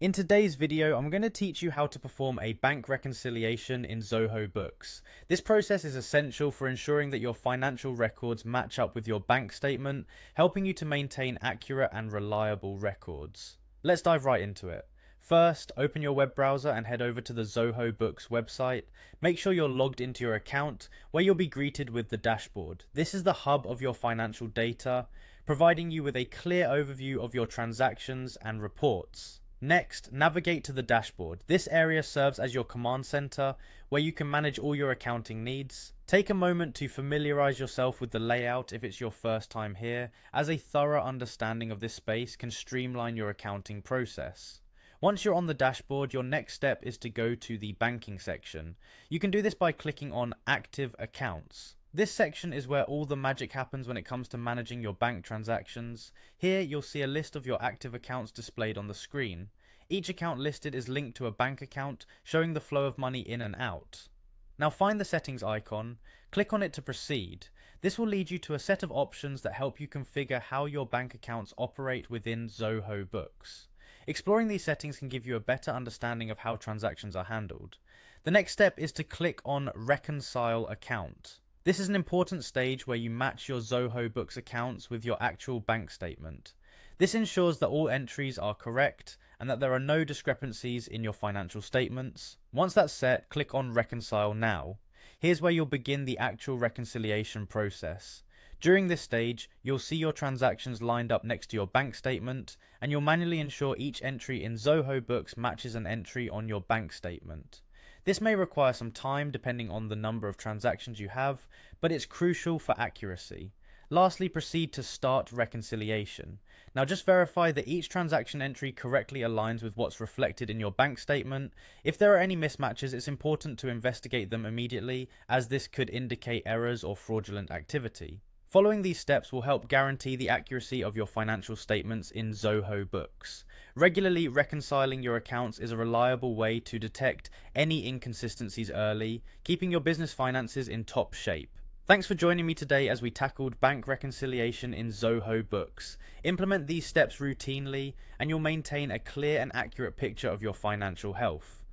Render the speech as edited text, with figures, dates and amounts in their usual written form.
In today's video, I'm going to teach you how to perform a bank reconciliation in Zoho Books. This process is essential for ensuring that your financial records match up with your bank statement, helping you to maintain accurate and reliable records. Let's dive right into it. First, open your web browser and head over to the Zoho Books website. Make sure you're logged into your account, where you'll be greeted with the dashboard. This is the hub of your financial data, providing you with a clear overview of your transactions and reports. Next, navigate to the dashboard. This area serves as your command center, where you can manage all your accounting needs. Take a moment to familiarize yourself with the layout if it's your first time here, as a thorough understanding of this space can streamline your accounting process. Once you're on the dashboard, your next step is to go to the banking section. You can do this by clicking on Active Accounts. This section is where all the magic happens when it comes to managing your bank transactions. Here you'll see a list of your active accounts displayed on the screen. Each account listed is linked to a bank account, showing the flow of money in and out. Now find the settings icon, click on it to proceed. This will lead you to a set of options that help you configure how your bank accounts operate within Zoho Books. Exploring these settings can give you a better understanding of how transactions are handled. The next step is to click on Reconcile Account. This is an important stage where you match your Zoho Books accounts with your actual bank statement. This ensures that all entries are correct and that there are no discrepancies in your financial statements. Once that's set, click on Reconcile Now. Here's where you'll begin the actual reconciliation process. During this stage, you'll see your transactions lined up next to your bank statement, and you'll manually ensure each entry in Zoho Books matches an entry on your bank statement. This may require some time depending on the number of transactions you have, but it's crucial for accuracy. Lastly, proceed to Start Reconciliation. Now just verify that each transaction entry correctly aligns with what's reflected in your bank statement. If there are any mismatches, it's important to investigate them immediately, as this could indicate errors or fraudulent activity. Following these steps will help guarantee the accuracy of your financial statements in Zoho Books. Regularly reconciling your accounts is a reliable way to detect any inconsistencies early, keeping your business finances in top shape. Thanks for joining me today as we tackled bank reconciliation in Zoho Books. Implement these steps routinely and you'll maintain a clear and accurate picture of your financial health.